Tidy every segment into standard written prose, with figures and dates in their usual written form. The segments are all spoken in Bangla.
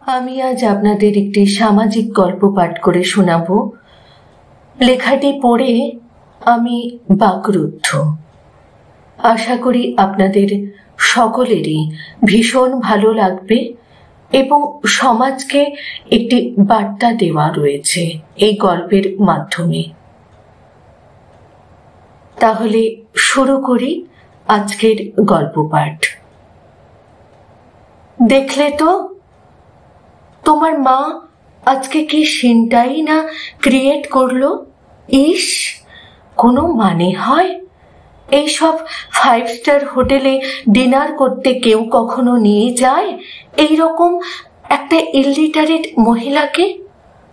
আমি আজ আপনাদের একটি সামাজিক গল্প পাঠ করে শোনাব। লেখাটি পড়ে আমি বাকরুদ্ধ। আশা করি আপনাদের সকলেরই ভীষণ ভালো লাগবে এবং সমাজকে একটি বার্তা দেওয়া রয়েছে এই গল্পের মাধ্যমে। তাহলে শুরু করি আজকের গল্প পাঠ। দেখলে তো তোমার মা আজকে কি সিনটাই না ক্রিয়েট করলো। ইস, কোনো মানে হয়? এইসব 5 স্টার হোটেলে ডিনার করতে কেউ কখনো নিয়ে যায় এইরকম একটা ইলিটারেট মহিলাকে?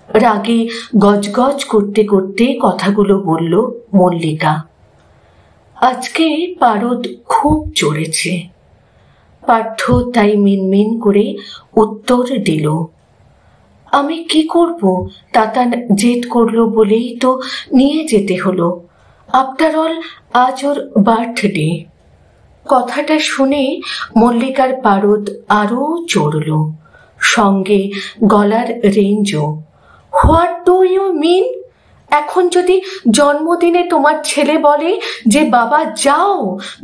রাগে গজগজ করতে করতে কথাগুলো বলল মল্লিকা। আজকে পারদ খুব চড়েছে। পার্থ তাই মিনমিন করে উত্তর দিল, আমি কি করব? তাতান জেদ করলো বলেই তো নিয়ে যেতে হলো। আফটার অল আজ ওর বার্থডে। কথাটা শুনে মল্লিকার পারদ আরো চড়ল, সঙ্গে গলার রেঞ্জও। What do you mean? এখন যদি জন্মদিনে তোমার ছেলে বলে যে বাবা যাও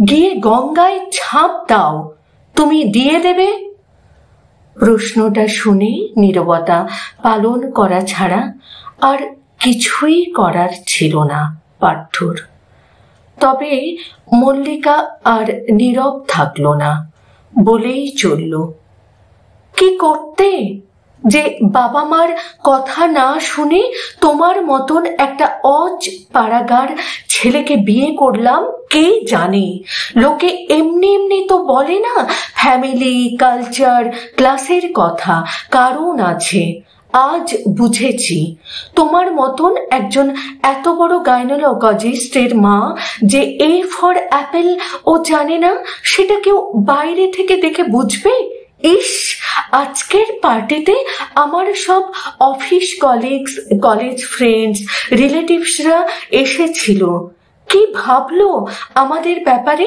গিয়ে গঙ্গায় ঝাঁপ দাও, তুমি দিয়ে দেবে? প্রশ্নটা শুনে নীরবতা পালন করা ছাড়া আর কিছুই করার ছিল না পার্থর। তবে মল্লিকা আর নীরব থাকল না, বলেই চলল, কি করতে? যে বাবা মার কথা না শুনে তোমার মতন একটা অজ পাড়াগার ছেলেকে বিয়ে করলাম। কে জানে, লোকে এমনি এমনি তো বলে না ফ্যামিলি, কালচার, ক্লাসের কথা। কারণ আছে। আজ বুঝেছি তোমার মতন একজন এত বড় গাইনোলজিস্টের মা যে এ ফর অ্যাপেল ও জানে না, সেটা কেউ বাইরে থেকে দেখে বুঝবে? ইস, আজকের পার্টিতে আমার সব অফিস কলিগস, কলেজ ফ্রেন্ডস, রিলেটিভসরা এসেছিল। কি ভাবলো আমাদের ব্যাপারে?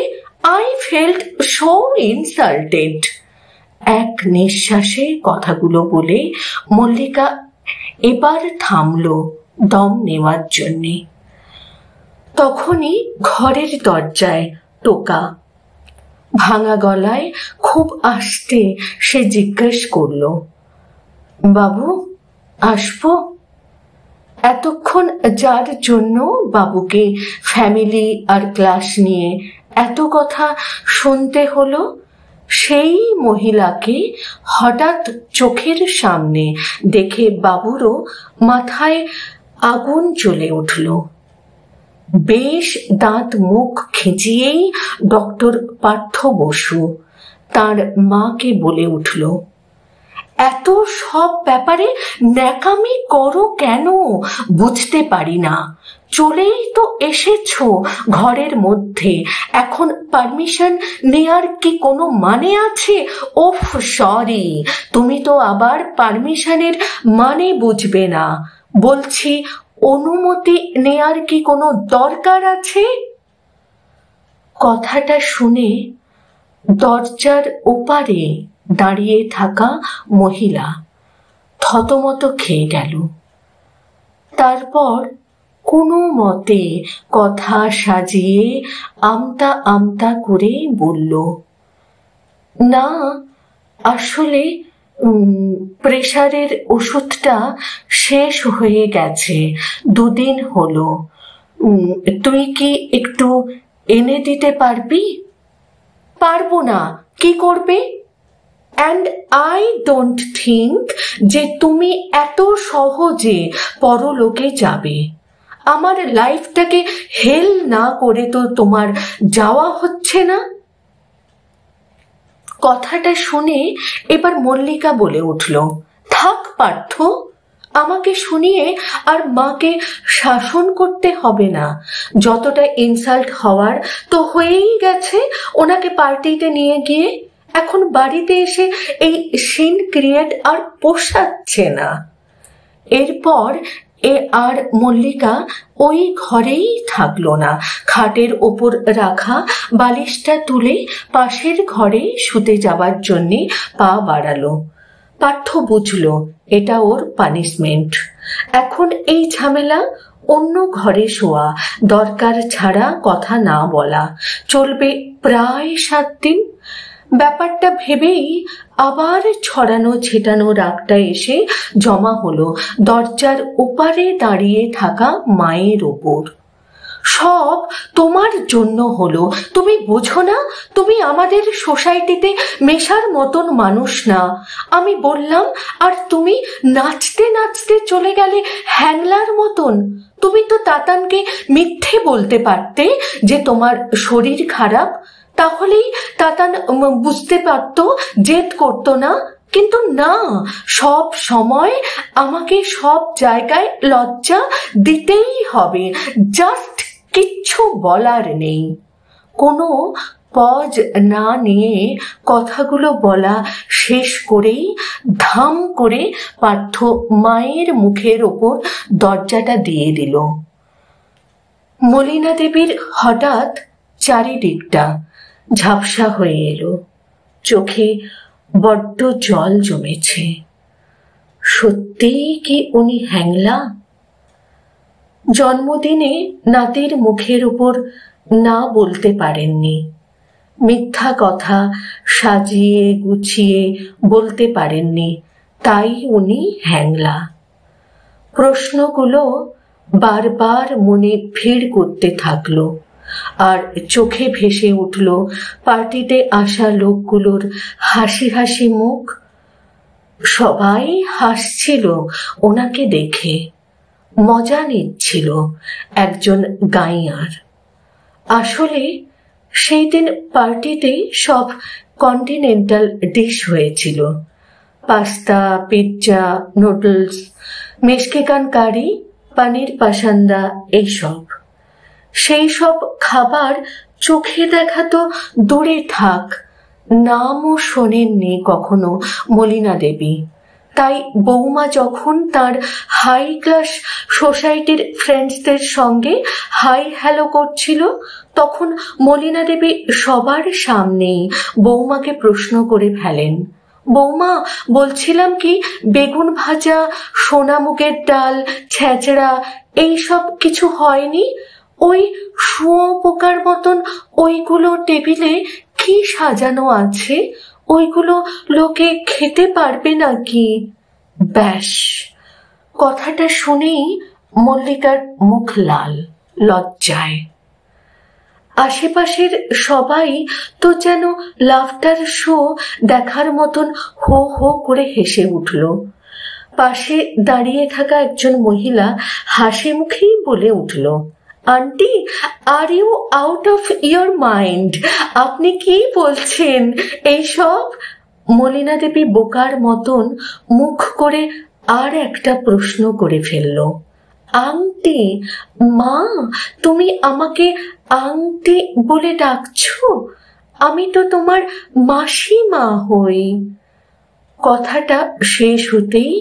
I felt so insulted. এক নিঃশ্বাসে কথাগুলো বলে মল্লিকা এবার থামল দম নেওয়ার জন্যে। তখনই ঘরের দরজায় টোকা। ভাঙা গলায় খুব আস্তে সে জিজ্ঞেস করল, বাবু আসবো? এতক্ষণ যার জন্য বাবুকে ফ্যামিলি আর ক্লাস নিয়ে এত কথা শুনতে হলো, সেই মহিলাকে হঠাৎ চোখের সামনে দেখে বাবুরও মাথায় আগুন জ্বলে উঠল। বেশ দাঁত মুখ খিঁচিয়েই ডক্টর পার্থ বসু তার মাকে বলে উঠল, এত সব ব্যাপারে ন্যাকামি করো কেন? বুঝতে পারি না। চলেই তো এসেছো ঘরের মধ্যে, এখন পারমিশন নেয়ার কি কোনো মানে আছে? ওফ সরি, তুমি তো আবার পারমিশনের মানে বুঝবে না। বলছি, অনুমতি নেয়ার কি কোনো দরকার আছে? কথাটা শুনে দরজার ওপারে দাঁড়িয়ে থাকা মহিলা থতমত খেয়ে গেল। তারপর কোনো মতে কথা সাজিয়ে আমতা আমতা করে বলল, না আসলে প্রেশারের ওষুধটা শেষ হয়ে গেছে, 2 দিন হলো। তুই কি একটু এনে দিতে পারবি? পারবো না। কি করবে? অ্যান্ড আই ডোন্ট থিঙ্ক যে তুমি এত সহজে পরলোকে যাবে। আমার লাইফটাকে হেল না করে তো তোমার যাওয়া হচ্ছে না। কথাটা শুনে এবার মল্লিকা বলে উঠল, থাক পার্থ, আমাকে শুনিয়ে আর মাকে শাসন করতে হবে না। যতটা ইনসাল্ট হওয়ার তো হয়েই গেছে ওনাকে পার্টিতে নিয়ে গিয়ে। এখন বাড়িতে এসে এই সিন ক্রিয়েট আর পোষাচ্ছে না। এরপর আর মল্লিকা ওই ঘরেই থাকলো না। খাটের ওপর রাখা বালিশটা তুলে পাশের ঘরে শুতে যাবার জন্যে পা বাড়ালো। পার্থ বুঝল এটা ওর পানিশমেন্ট। এখন এই ঝামেলা অন্য ঘরে শোয়া, দরকার ছাড়া কথা না বলা চলবে প্রায় 7 দিন। ব্যাপারটা ভেবেই আবার ছড়ানো ছেটানো রাগটা এসে জমা হলো দরজার ওপারে দাঁড়িয়ে থাকা মায়ের ওপর। সব তোমার জন্য হলো, তুমি বোঝো না? তুমি আমাদের সোসাইটিতে মেশার মতন মানুষ না। আমি বললাম আর তুমি নাচতে নাচতে চলে গেলে হ্যাংলার মতন। তুমি তো তাতানকে মিথ্যে বলতে পারতে যে তোমার শরীর খারাপ, তাহলেই তাতান বুঝতে পারত, জেদ করতো না। কিন্তু না, সব সময় আমাকে সব জায়গায় লজ্জা দিতেই হবে। জাস্ট কিচ্ছু বলার নেই। কোনো পজ না নিয়ে কথাগুলো বলা শেষ করেই ধাম করে পার্থ মায়ের মুখের ওপর দরজাটা দিয়ে দিল। মলিনা দেবীর হঠাৎ চারিদিকটা ঝাপসা হয়ে এলো, চোখে বড্ড জল জমেছে। সত্যিই কি উনি হ্যাংলা? জন্মদিনে নাতির মুখের উপর না বলতে পারেননি, মিথ্যা কথা সাজিয়ে গুছিয়ে বলতে পারেননি, তাই উনি হ্যাংলা। প্রশ্নগুলো বারবার মনে ভিড় করতে থাকলো, আর চোখে ভেসে উঠল পার্টিতে আসা লোকগুলোর হাসি হাসি মুখ। সবাই হাসছিল ওনাকে দেখে, মজা নিচ্ছিল একজন গাইয়ার। আসলে সেই দিন পার্টিতে সব কন্টিনেন্টাল ডিশ হয়েছিল, পাস্তা, পিৎজা, নুডলস, মেশকেকান কারি, পানির পাসান্দা, এইসব। সেই সব খাবার চোখে দেখা তো দূরে থাক, নামও শোনেননি কখনো মলিনা দেবী। তাই বৌমা যখন তার হাই ক্লাস সোসাইটির ফ্রেন্ডসদের সঙ্গে হাই হ্যালো করছিল, তখন মলিনা দেবী সবার সামনেই বৌমাকে প্রশ্ন করে ফেলেন, বৌমা বলছিলাম কি বেগুন ভাজা, সোনামুগের ডাল, ছেঁচড়া এইসব কিছু হয়নি? ওই শুঁয়োপোকার মতন ওইগুলো টেবিলে কি সাজানো আছে, ওইগুলো লোকে খেতে পারবে নাকি? ব্যাস, কথাটা শুনেই মল্লিকার মুখ লাল লজ্জায়। আশেপাশের সবাই তো যেন লাফটার শো দেখার মতন হো হো করে হেসে উঠল। পাশে দাঁড়িয়ে থাকা একজন মহিলা হাসি মুখেই বলে উঠল, aunty, are you out of your mind? আপনি কি বলছেন এইসব? মলিনা দেবী বোকার মতন মুখ করে আর একটা প্রশ্ন করে ফেলল, আংটি? মা, তুমি আমাকে আংটি বলে ডাকছো? আমি তো তোমার মাসিমা হই। কথাটা শেষ হতেই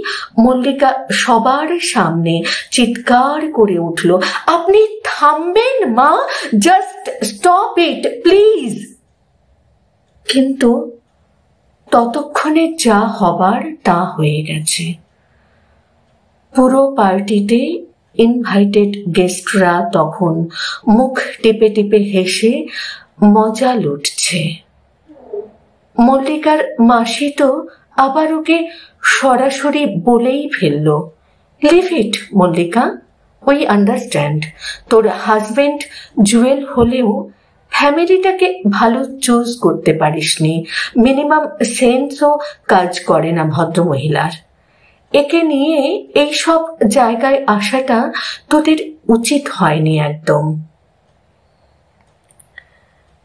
মল্লিকা সবার সামনে চিৎকার করে উঠল, আপনি থামবেন মা, জাস্ট স্টপ ইট প্লিজ। কিন্তু ততক্ষণে যা হবার তা হয়ে গেছে। পুরো পার্টিতে ইনভাইটেড গেস্টরা তখন মুখ টিপে টিপে হেসে মজা লুটছে। মল্লিকার মাসি তো আবার ওকে সরাসরি বলেই ফেলল, leave it Mallika, we understand তোর হাজবেন্ড জুয়েল হলেও ফ্যামিলিটাকে ভালো চুজ করতে পারিসনি, মিনিমাম সেন্সও কাজ করে না ভদ্রমহিলার। একে নিয়ে এইসব জায়গায় আসাটা তোদের উচিত হয়নি একদম।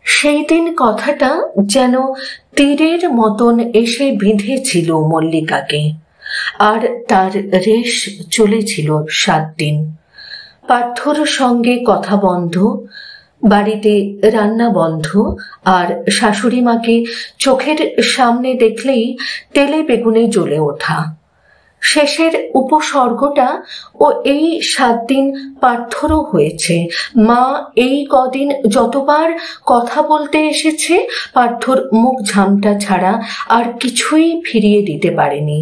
সেই দিন কথাটা যেন তীরের মতন এসে বিঁধেছিল মল্লিকাকে, আর তার রেশ চলেছিল 7 দিন। পার্থর সঙ্গে কথা বন্ধ, বাড়িতে রান্না বন্ধ, আর শাশুড়ি মাকে চোখের সামনে দেখলেই তেলে বেগুনে জ্বলে ওঠা। শেষের উপসর্গটা ও এই 7 দিন পার্থরও হয়েছে। মা এই কদিন যতবার কথা বলতে এসেছে পার্থর মুখ ঝামটা ছাড়া আর কিছুই ফিরিয়ে দিতে পারেনি।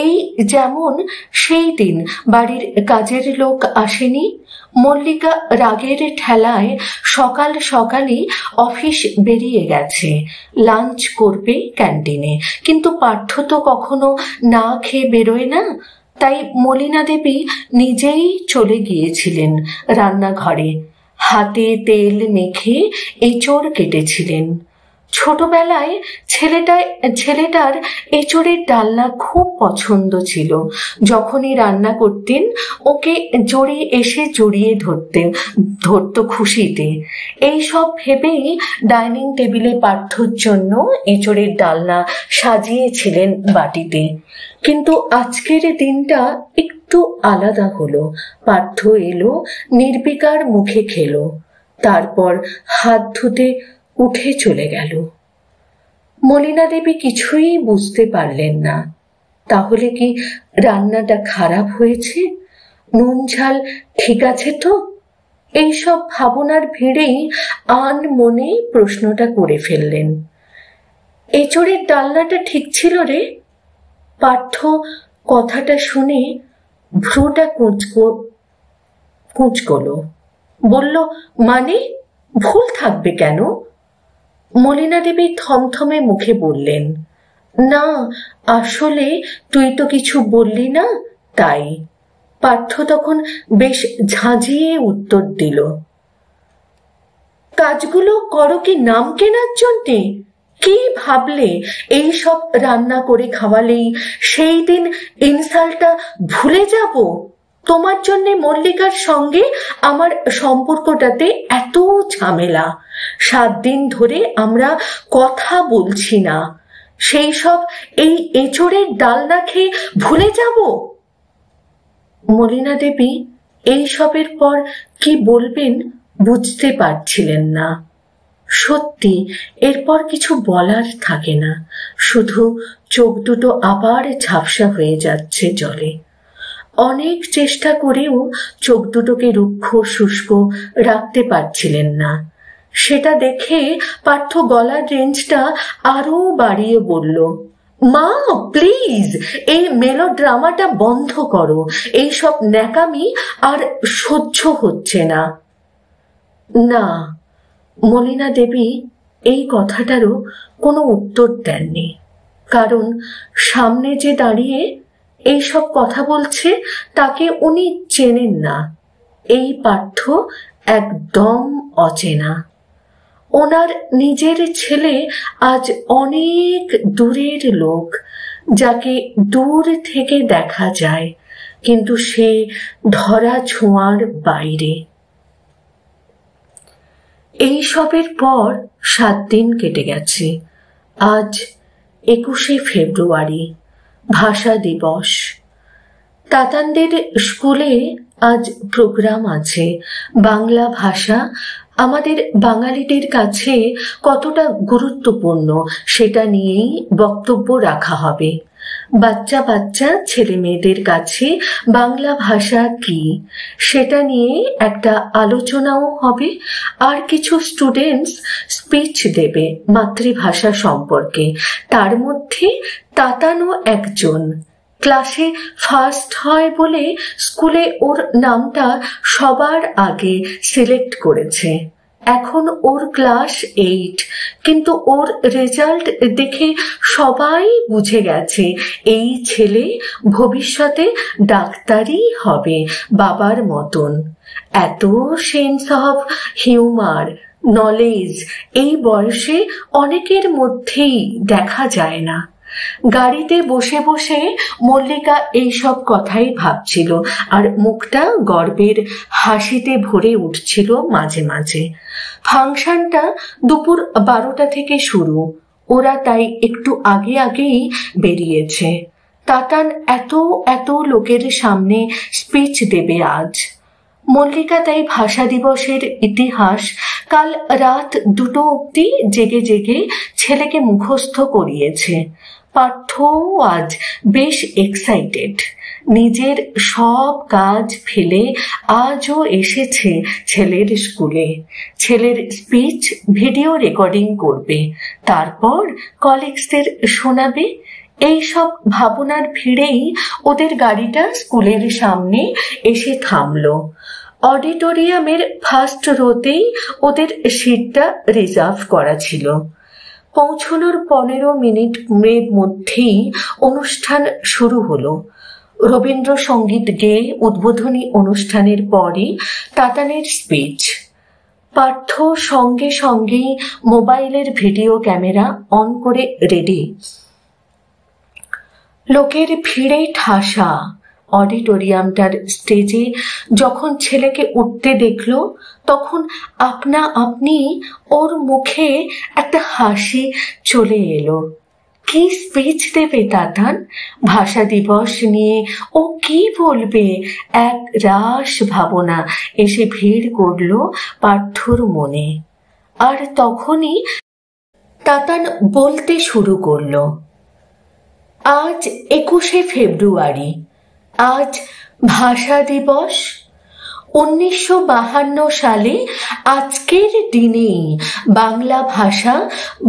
এই যেমন সেই দিন বাড়ির কাজের লোক আসেনি, মল্লিকা রাগের ঠেলায় সকাল সকালই অফিস বেরিয়ে গেছে, লাঞ্চ করবে ক্যান্টিনে, কিন্তু পার্থ তো কখনো না খেয়ে বেরোয় না। তাই মলিনা দেবী নিজেই চলে গিয়েছিলেন রান্নাঘরে, হাতে তেল মেখে এঁচড় কেটেছিলেন। ছোটবেলায় ছেলেটার এঁচড়ের ডালনা খুব পছন্দ ছিল। যখনই রান্না করতেন ওকে জড়িয়ে ধরত খুশিতে। এই সব ভেবেই ডাইনিং টেবিলে পার্থর জন্য এঁচড়ের ডালনা সাজিয়েছিলেন বাটিতে। কিন্তু আজকের দিনটা একটু আলাদা হলো। পার্থ এলো, নির্বিকার মুখে খেলো, তারপর হাত ধুতে উঠে চলে গেল। মলিনা দেবী কিছুই বুঝতে পারলেন না। তাহলে কি রান্নাটা খারাপ হয়েছে? নুন ঝাল ঠিক আছে তো? এইসব ভাবনার ভিড়েই মনে প্রশ্নটা করে ফেললেন। এঁচড়ের ডালনাটা ঠিক ছিল রে। পার্থ কথাটা শুনে ভ্রুটা কুঁচকলো, বলল, মানে ভুল থাকবে কেন? মলিনা দেবী থমথমে মুখে বললেন, না আসলে তুই তো কিছু বললি না তাই। পার্থ তখন বেশ ঝাঁঝিয়ে উত্তর দিল, কাজগুলো করো কি নাম কেনার জন্যে? কি ভাবলে এই সব রান্না করে খাওয়ালেই সেই দিন ইনসাল্টটা ভুলে যাব? তোমার জন্য মল্লিকার সঙ্গে আমার সম্পর্কটাতে এত ঝামেলা, 7 দিন ধরে আমরা কথা বলছি না, সেই সব এই এঁচড়ের ডালনা খেয়ে ভুলে যাব? মলিনা দেবী এই সবের পর কি বলবেন বুঝতে পারছিলেন না। সত্যি এরপর কিছু বলার থাকে না, শুধু চোখ দুটো আবার ঝাপসা হয়ে যাচ্ছে জলে। অনেক চেষ্টা করেও চোখ দুটোকে রুক্ষ শুষ্ক রাখতে পারছিলেন না। সেটা দেখে পার্থ গলার রেঞ্জটা আরো বাড়িয়ে বলল, মা প্লিজ এই মেলোড্রামাটা বন্ধ করো, এইসব ন্যাকামি আর সহ্য হচ্ছে না। না, মলিনা দেবী এই কথাটারও কোনো উত্তর দেননি, কারণ সামনে যে দাঁড়িয়ে এইসব কথা বলছে তাকে উনি চেনেন না। এই পার্থ একদম অচেনা। ওনার নিজের ছেলে আজ অনেক দূরের লোক, যাকে দূর থেকে দেখা যায়, কিন্তু সে ধরা ছোঁয়ার বাইরে। এই সবের পর 7 দিন কেটে গেছে। আজ 21শে ফেব্রুয়ারি, ভাষা দিবস। তাতানদের স্কুলে আজ প্রোগ্রাম আছে। বাংলা ভাষা আমাদের বাঙালিদের কাছে কতটা গুরুত্বপূর্ণ সেটা নিয়েই বক্তব্য রাখা হবে। বাচ্চা বাচ্চা ছেলে মেয়েদের কাছে বাংলা ভাষা কি সেটা নিয়ে একটা আলোচনাও হবে। আর কিছু স্টুডেন্টস স্পিচ দেবে মাতৃভাষা সম্পর্কে। তার মধ্যে তাতানও একজন। ক্লাসে ফার্স্ট হয় বলে স্কুলে ওর নামটা সবার আগে সিলেক্ট করেছে। এখন ওর ক্লাস 8, কিন্তু ওর রেজাল্ট দেখে সবাই বুঝে গেছে এই ছেলে ভবিষ্যতে ডাক্তারই হবে বাবার মতন। এত সেন্স অফ হিউমার, নলেজ এই বয়সে অনেকের মধ্যেই দেখা যায় না। গাড়িতে বসে বসে মল্লিকা এইসব কথাই ভাবছিল, আর মুখটা গর্বের হাসিতে ভরে উঠছিল মাঝে মাঝে। ফাংশনটা দুপুর 12টা থেকে শুরু। ওরা তাই একটু আগেই বেরিয়েছে। তাতান এত লোকের সামনে স্পিচ দেবে আজ। মল্লিকা তাই ভাষা দিবসের ইতিহাস কাল রাত 2টো অবধি জেগে ছেলেকে মুখস্থ করিয়েছে। পার্থও আজ বেশ এক্সাইটেড। নিজের সব কাজ ফেলে আজও এসেছে ছেলের স্কুলে। ছেলের স্পিচ ভিডিও রেকর্ডিং করবে, তারপর কলিগসদের শোনাবে। এইসব ভাবনার ভিড়েই ওদের গাড়িটা স্কুলের সামনে এসে থামলো। অডিটোরিয়ামের ফার্স্ট রোতেই ওদের সিটটা রিজার্ভ করা ছিল। পৌঁছানোর 15 মিনিটের মধ্যেই অনুষ্ঠান শুরু হলো। রবীন্দ্রসঙ্গীত গেয়ে উদ্বোধনী অনুষ্ঠানের পরই তাতানের স্পিচ। পার্থ সঙ্গে সঙ্গেই মোবাইলের ভিডিও ক্যামেরা অন করে রেডি। লোকের ভিড়ে ঠাসা অডিটোরিয়ামটার স্টেজে যখন ছেলেকে উঠতে দেখল, তখন আপনা আপনি ওর মুখে একটা হাসি চলে এলো। কি স্পিচ দেবে তাতান? ভাষা দিবস নিয়ে ও কি বলবে? এক রাশ ভাবনা এসে ভিড় করলো পার্থর মনে। আর তখনই তাতান বলতে শুরু করলো, আজ 21শে ফেব্রুয়ারি, আজ ভাষা দিবস। 1952 সালে আজকের দিনেই বাংলা ভাষা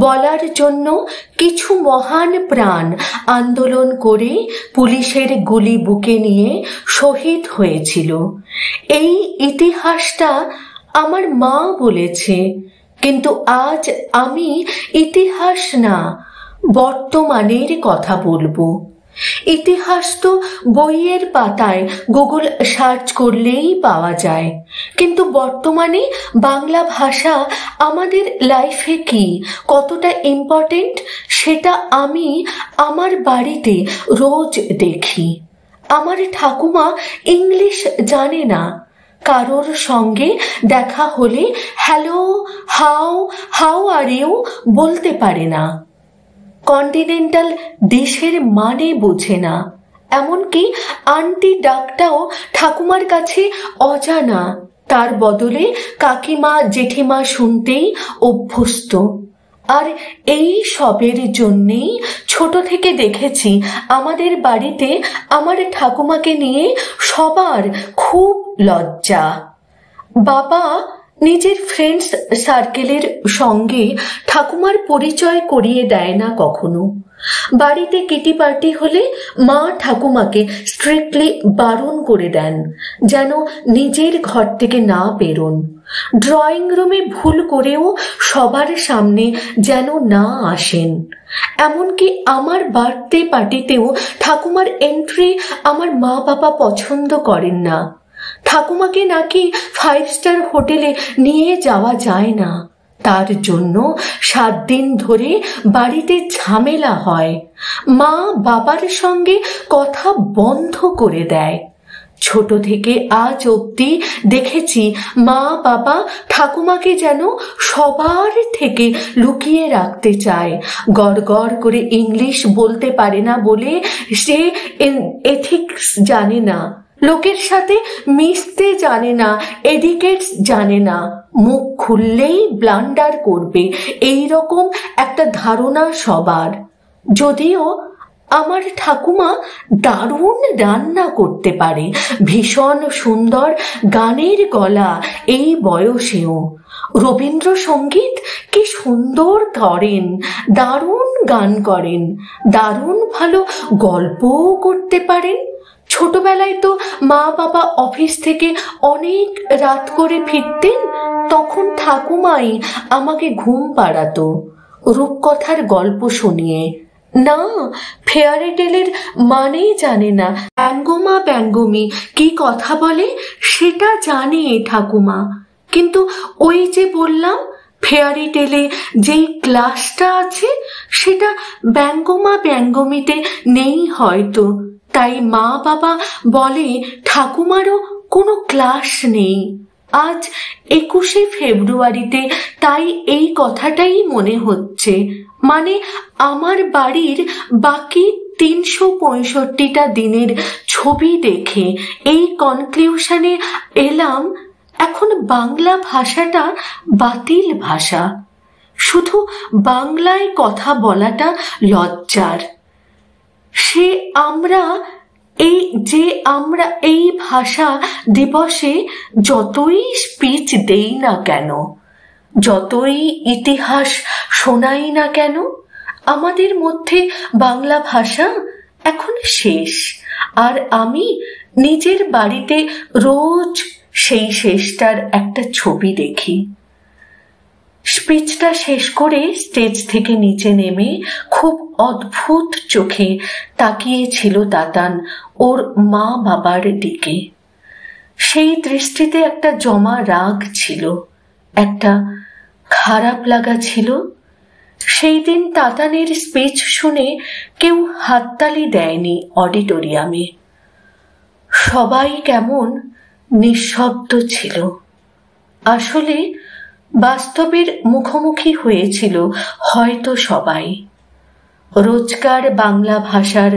বলার জন্য কিছু মহান প্রাণ আন্দোলন করে পুলিশের গুলি বুকে নিয়ে শহীদ হয়েছিল। এই ইতিহাসটা আমার মা বলেছে, কিন্তু আজ আমি ইতিহাস না, বর্তমানের কথা বলবো। ইতিহাস তো বইয়ের পাতায় গুগল সার্চ করলেই পাওয়া যায়, কিন্তু বর্তমানে বাংলা ভাষা আমাদের লাইফে কি, কতটা ইম্পর্টেন্ট, সেটা আমি আমার বাড়িতে রোজ দেখি। আমার ঠাকুমা ইংলিশ জানে না, কারোর সঙ্গে দেখা হলে হ্যালো, হাউ আর ইউ বলতে পারে না। কন্টিনেন্টাল ডিশের মানে বোঝে না, এমনকি আন্টি ডাকটাও ঠাকুমার কাছে অজানা। তার বদলে কাকিমা জেঠিমা শুনতেই অভ্যস্ত। আর এই সবের জন্যেই ছোট থেকে দেখেছি আমাদের বাড়িতে আমার ঠাকুমাকে নিয়ে সবার খুব লজ্জা। বাবা নিজের ফ্রেন্ডস সার্কেলের সঙ্গে ঠাকুমার পরিচয় করিয়ে দেয় না কখনো। বাড়িতে কিটি পার্টি হলে মা ঠাকুমাকে স্ট্রিক্টলি বারণ করে দেন যেন নিজের ঘর থেকে না বেরোন। ড্রয়িং রুমে ভুল করেও সবার সামনে যেন না আসেন। এমনকি আমার বার্থডে পার্টিতেও ঠাকুমার এন্ট্রি আমার মা বাবা পছন্দ করেন না। ঠাকুমাকে নাকি 5 স্টার হোটেলে নিয়ে যাওয়া যায় না, তার জন্য 7 দিন ধরে বাড়িতে ঝামেলা হয়। মা বাবার সঙ্গে কথা বন্ধ করে দেয়। ছোট থেকে আজ অবধি দেখেছি মা বাবা ঠাকুমাকে যেন সবার থেকে লুকিয়ে রাখতে চায়। গড় গড় করে ইংলিশ বলতে পারে না বলে সে এথিক্স জানে না, লোকের সাথে মিশতে জানে না, এডিকেটস জানে না, মুখ খুললেই ব্লান্ডার করবে, এই রকম একটা ধারণা সবার। যদিও আমার ঠাকুমা দারুণ রান্না করতে পারে, ভীষণ সুন্দর গানের গলা এই বয়সেও। রবীন্দ্রসঙ্গীত কি সুন্দর করেন, দারুণ গান করেন, দারুণ ভালো গল্পও করতে পারেন। ছোটবেলায় তো মা বাবা অফিস থেকে অনেক রাত করে ফিরতেন, তখন ঠাকুমাই আমাকে ঘুম পাড়াতো রূপকথার গল্প শুনিয়ে। না, ফেয়ারি টেলের মানেই জানে না, ব্যঙ্গমা ব্যঙ্গমি কি কথা বলে সেটা জানে ঠাকুমা, কিন্তু ওই যে বললাম ফেয়ারি টেলে যেই ক্লাসটা আছে সেটা ব্যঙ্গমা ব্যঙ্গমিতে নেই হয়তো। তাই মা বাবা বলে ঠাকুমারও কোনো ক্লাস নেই। আজ 21শে ফেব্রুয়ারিতে তাই এই কথাটাই মনে হচ্ছে। মানে আমার বাড়ির বাকি 365টা দিনের ছবি দেখে এই কনক্লিউশনে এলাম, এখন বাংলা ভাষাটা বাতিল ভাষা। শুধু বাংলায় কথা বলাটা লজ্জার। সে আমরা এই ভাষা দিবসে যতই স্পিচ দেই না কেন, যতই ইতিহাস শোনাই না কেন, আমাদের মধ্যে বাংলা ভাষা এখন শেষ। আর আমি নিজের বাড়িতে রোজ সেই শেষটার একটা ছবি দেখি। স্পিচটা শেষ করে স্টেজ থেকে নিচে নেমে খুব অদ্ভুত চোখে তাকিয়েছিল তাতান ওর মা বাবার দিকে। সেই দৃষ্টিতে একটা জমা রাগ ছিল, একটা খারাপ লাগা ছিল। সেই দিন তাতানের স্পিচ শুনে কেউ হাততালি দেয়নি অডিটোরিয়ামে। সবাই কেমন নিঃশব্দ ছিল। আসলে বাস্তবের মুখোমুখি হয়েছিল হয়তো সবাই, রোজকার বাংলা ভাষার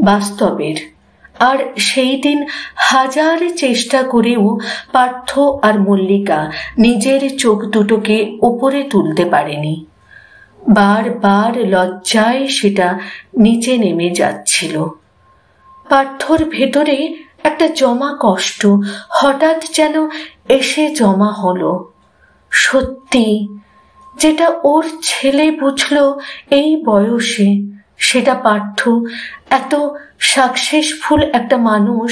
বাস্তবের। আর সেই দিন হাজার চেষ্টা করেও পার্থ আর মল্লিকা নিজের চোখ দুটোকে উপরে তুলতে পারেনি। বারবার লজ্জায় সেটা নিচে নেমে যাচ্ছিল। পার্থর ভেতরে একটা জমা কষ্ট হঠাৎ যেন এসে জমা হলো। সত্যি, যেটা ওর ছেলে বুঝলো এই বয়সে, সেটা পার্থ এত সাকসেসফুল একটা মানুষ,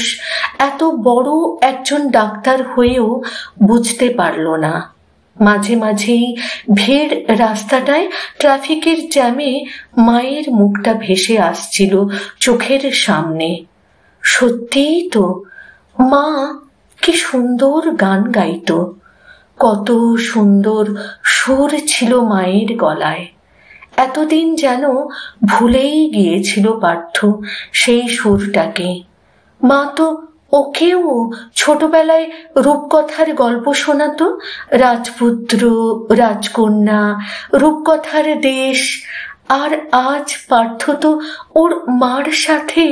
এত বড় একজন ডাক্তার হয়েও বুঝতে পারল না। মাঝে মাঝেই ভিড় রাস্তাটায় ট্রাফিকের জ্যামে মায়ের মুখটা ভেসে আসছিল চোখের সামনে। সত্যিই তো, মা কি সুন্দর গান গাইতো, কত সুন্দর সুর ছিল মায়ের গলায়। এতদিন যেন ভুলেই গিয়েছিল পার্থ সেই সুরটাকে। মা তো ওকেও ছোটবেলায় রূপকথার গল্প শোনাতো, রাজপুত্র, রাজকন্যা, রূপকথার দেশ। আর আজ পার্থ তো ওর মার সাথে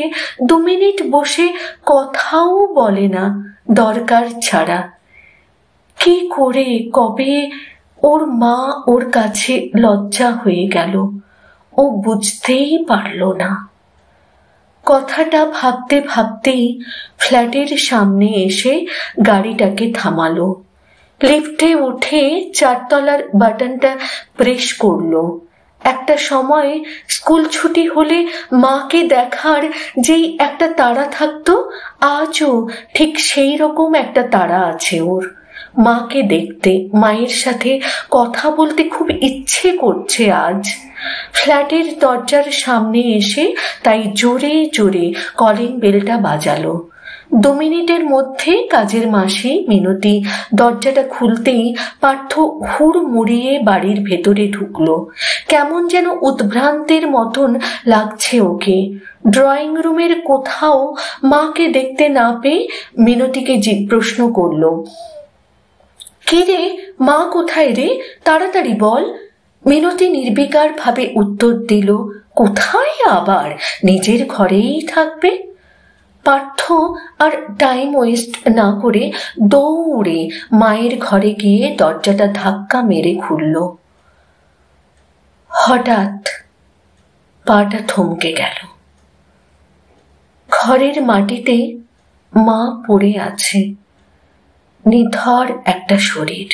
2 মিনিট বসে কথাও বলে না দরকার ছাড়া। কি করে কবে ওর মা ওর কাছে লজ্জা হয়ে গেল, ও বুঝতেই পারল না। কথাটা ভাবতে ভাবতেই ফ্ল্যাটের সামনে এসে গাড়িটাকে থামালো। লিফটে উঠে 4 তলার বাটনটা প্রেস করলো। একটা সময় স্কুল ছুটি হলে মাকে দেখার যেই একটা তাড়া থাকতো, আজও ঠিক সেই রকম একটা তাড়া আছে ওর। মাকে দেখতে, মায়ের সাথে কথা বলতে খুব ইচ্ছে করছে আজ। ফ্ল্যাটের দরজার সামনে এসে তাই জোরে জোরে কলিং বেলটা বাজালো। 2 মিনিটের মধ্যে কাজের মাসি মিনতি দরজাটা খুলতেই পার্থ হুড় মুড়িয়ে বাড়ির ভেতরে ঢুকলো। কেমন যেন উদ্ভ্রান্তের মতন লাগছে ওকে। ড্রয়িং রুমের কোথাও মাকে দেখতে না পেয়ে মিনতিকে প্রশ্ন করলো, কে রে, মা কোথায় রে, তাড়াতাড়ি বল। মিনতি নির্বিকার ভাবে উত্তর দিল, কোথায় আবার, নিজের ঘরেই থাকবে। পার্থ আর টাইম ওয়েস্ট না করে দৌড়ে মায়ের ঘরে গিয়ে দরজাটা ধাক্কা মেরে খুলল। হঠাৎ পাটা থমকে গেল। ঘরের মাটিতে মা পড়ে আছে, নিথর একটা শরীর,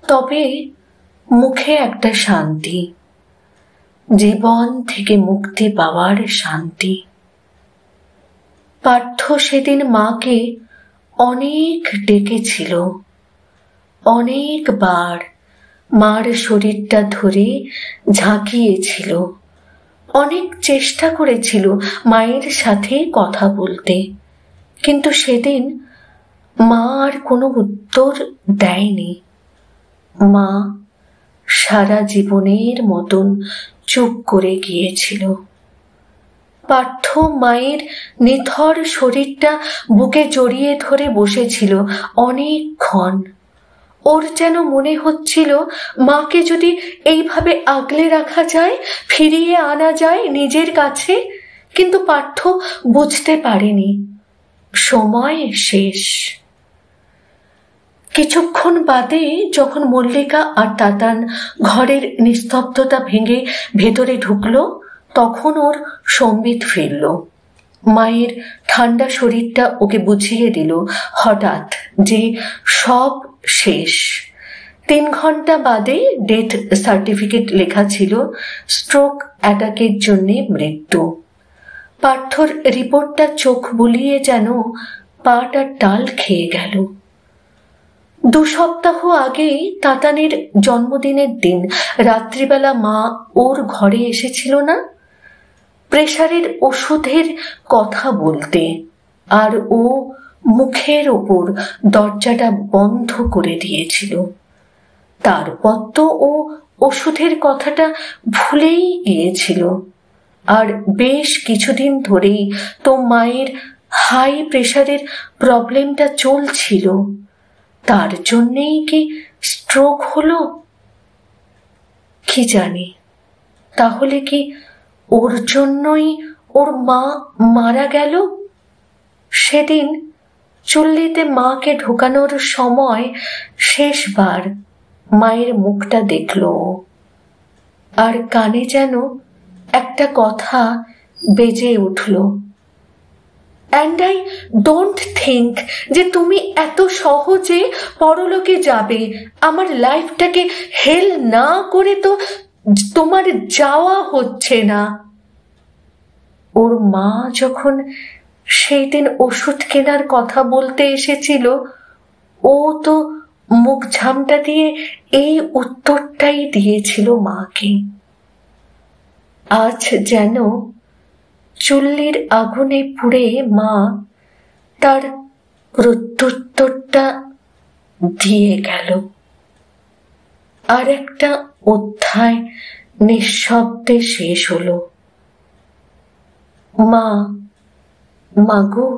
তবে মুখে একটা শান্তি, জীবন থেকে মুক্তি পাওয়ার শান্তি। পার্থ সেদিন মাকে অনেক ডেকেছিল, অনেকবার মার শরীরটা ধরে ঝাঁকিয়েছিল, অনেক চেষ্টা করেছিল মায়ের সাথে কথা বলতে, কিন্তু সেদিন মা আর কোনো উত্তর দেয়নি। মা সারা জীবনের মতন চুপ করে গিয়েছিল। পার্থ মায়ের নিথর শরীরটা বুকে জড়িয়ে ধরে বসেছিল অনেকক্ষণ। ওর যেন মনে হচ্ছিল মাকে যদি এইভাবে আগলে রাখা যায়, ফিরিয়ে আনা যায় নিজের কাছে, কিন্তু পার্থ বুঝতে পারেনি সময় শেষ। কিছুক্ষণ বাদে যখন মল্লিকা আর তাতান ঘরের নিস্তব্ধতা ভেঙে ভেতরে ঢুকলো, তখন ওর সম্বিত ফিরল। মায়ের ঠান্ডা শরীরটা ওকে বুঝিয়ে দিল হঠাৎ যে সব শেষ। 3 ঘন্টা বাদে ডেথ সার্টিফিকেট লেখা ছিল স্ট্রোক অ্যাটাকের জন্য মৃত্যু। পার্থর রিপোর্টটা চোখ বুলিয়ে যেন পাটা টাল খেয়ে গেল। 2 সপ্তাহ আগেই তাতানের জন্মদিনের দিন রাত্রিবেলা মা ওর ঘরে এসেছিল না, প্রেসারের ওষুধের কথা বলতে, আর ও মুখের ওপর দরজাটা বন্ধ করে দিয়েছিল। তারপর তো ও ওষুধের কথাটা ভুলেই গিয়েছিল। আর বেশ কিছুদিন ধরেই তো মায়ের হাই প্রেসারের প্রবলেমটা চলছিল। তার জন্যেই কি স্ট্রোক হলো কি জানি। তাহলে কি ওর জন্যই ওর মা মারা গেল? সেদিন চুল্লিতে মাকে ঢোকানোর সময় শেষবার মায়ের মুখটা দেখল, আর কানে যেন একটা কথা বেজে উঠল, অ্যান্ড আই ডোন্ট থিঙ্ক যে তুমি এত সহজে পরলোকে যাবে। আমার লাইফটাকে হেল না করে তো তোমার যাওয়া হচ্ছে না। ওর মা যখন সেই দিন ওষুধ কেনার কথা বলতে এসেছিল, ও তো মুখ ঝামটা দিয়ে এই উত্তরটাই দিয়েছিল মাকে। আজ যেন চুল্লির আগুনে পুড়ে মা তার প্রত্যুত্তরটা দিয়ে গেল। আর একটা অধ্যায় নিঃশব্দে শেষ হলো। মা, মাগো,